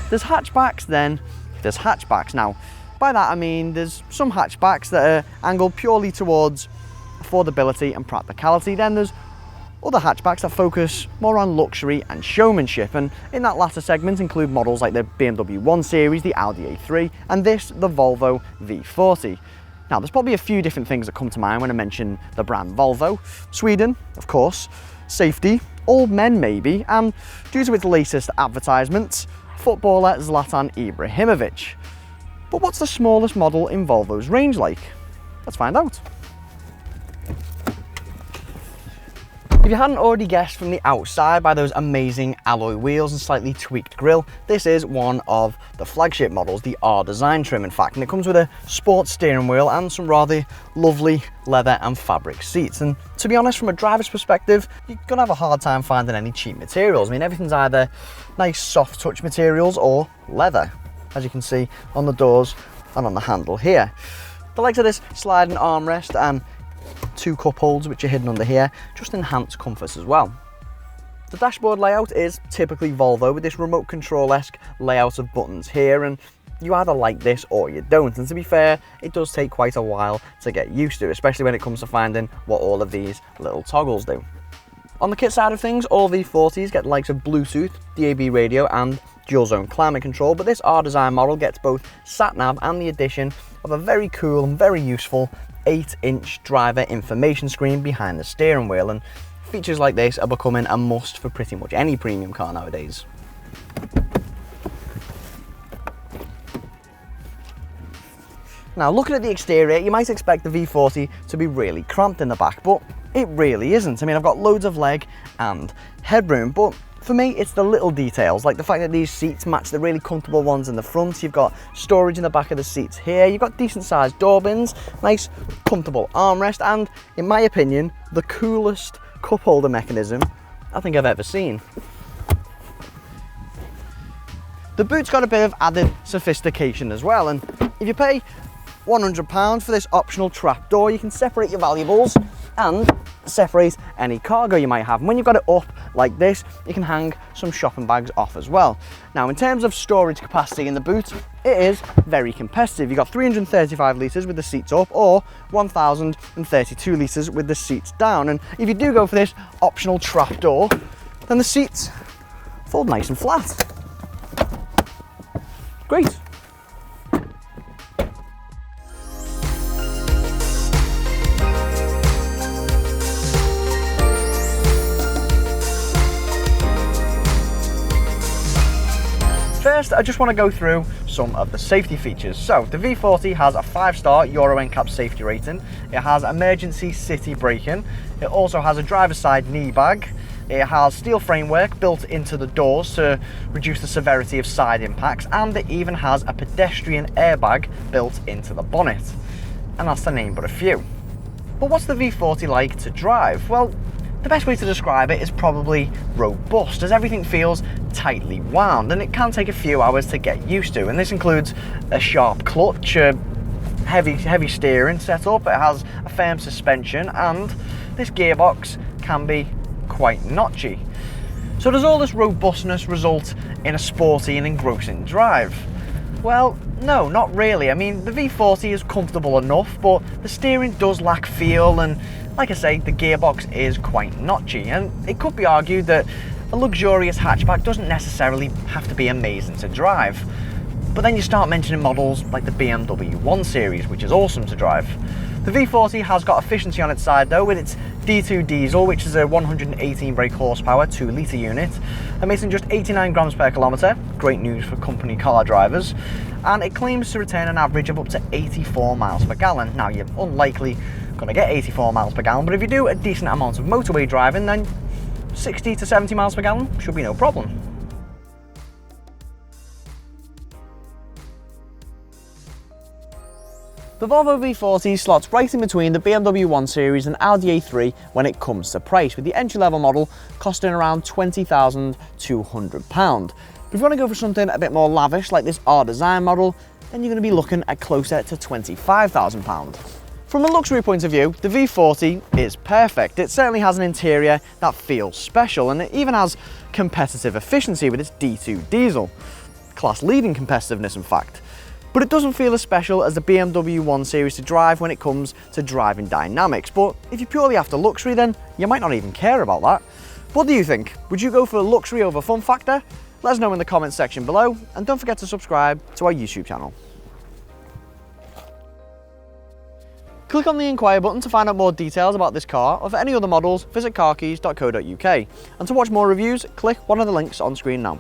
there's hatchbacks, then there's hatchbacks. Now, by that I mean there's some hatchbacks that are angled purely towards affordability and practicality. Then there's other hatchbacks that focus more on luxury and showmanship, and in that latter segment include models like the BMW 1 Series, the Audi A3, and this, the Volvo V40. Now, there's probably a few different things that come to mind when I mention the brand Volvo. Sweden, of course, safety, old men maybe, and due to its latest advertisements, footballer Zlatan Ibrahimovic. But what's the smallest model in Volvo's range like? Let's find out. If you hadn't already guessed from the outside by those amazing alloy wheels and slightly tweaked grille, this is one of the flagship models, the R design trim in fact, and it comes with a sport steering wheel and some rather lovely leather and fabric seats. And to be honest, from a driver's perspective, you're gonna have a hard time finding any cheap materials. I mean, everything's either nice soft touch materials or leather, as you can see on the doors and on the handle here. The likes of this sliding armrest and two cup holders which are hidden under here just enhance comfort as well. The dashboard layout is typically Volvo, with this remote control-esque layout of buttons here, and you either like this or you don't. And to be fair, it does take quite a while to get used to, especially when it comes to finding what all of these little toggles do. On the kit side of things, all V40s get the likes of Bluetooth, DAB radio and dual zone climate control, but this R design model gets both sat-nav and the addition of a very cool and very useful 8-inch driver information screen behind the steering wheel, and features like this are becoming a must for pretty much any premium car nowadays. Now, looking at the exterior, you might expect the V40 to be really cramped in the back, but it really isn't. I mean, I've got loads of leg and headroom, but for me, it's the little details, like the fact that these seats match the really comfortable ones in the front. You've got storage in the back of the seats here. You've got decent sized door bins, nice comfortable armrest, and in my opinion, the coolest cup holder mechanism I think I've ever seen. The boot's got a bit of added sophistication as well, and if you pay £100 for this optional trap door, you can separate your valuables and separate any cargo you might have. And when you've got it up like this, you can hang some shopping bags off as well. Now, in terms of storage capacity in the boot, it is very competitive. You've got 335 litres with the seats up, or 1,032 litres with the seats down. And if you do go for this optional trap door, then the seats fold nice and flat. Great. First, I just want to go through some of the safety features. So, the V40 has a 5-star Euro NCAP safety rating. It has emergency city braking. It also has a driver's side knee bag. It has steel framework built into the doors to reduce the severity of side impacts, and it even has a pedestrian airbag built into the bonnet. And that's to name but a few. But what's the V40 like to drive? Well, the best way to describe it is probably robust, as everything feels tightly wound, and it can take a few hours to get used to. And this includes a sharp clutch, a heavy steering setup, it has a firm suspension, and this gearbox can be quite notchy. So does all this robustness result in a sporty and engrossing drive? Well, no, not really. I mean, the V40 is comfortable enough, but the steering does lack feel, and like I say, the gearbox is quite notchy, and it could be argued that a luxurious hatchback doesn't necessarily have to be amazing to drive. But then you start mentioning models like the BMW 1 Series, which is awesome to drive. The V40 has got efficiency on its side though, with its D2 diesel, which is a 118 brake horsepower 2-litre unit, emitting just 89 grams per kilometre, great news for company car drivers, and it claims to return an average of up to 84 miles per gallon. Now, you're unlikely going to get 84 miles per gallon, but if you do a decent amount of motorway driving, then 60 to 70 miles per gallon should be no problem. The Volvo V40 slots right in between the BMW 1 Series and Audi A3 when it comes to price, with the entry-level model costing around £20,200. But if you want to go for something a bit more lavish, like this R design model, then you're going to be looking at closer to £25,000. From a luxury point of view, the V40 is perfect. It certainly has an interior that feels special, and it even has competitive efficiency with its D2 diesel. class leading competitiveness in fact. But it doesn't feel as special as the BMW 1 Series to drive when it comes to driving dynamics. But if you're purely after luxury, then you might not even care about that. What do you think? Would you go for luxury over fun factor? Let us know in the comments section below, and don't forget to subscribe to our YouTube channel. Click on the inquire button to find out more details about this car, or for any other models, visit carkeys.co.uk. And to watch more reviews, click one of the links on screen now.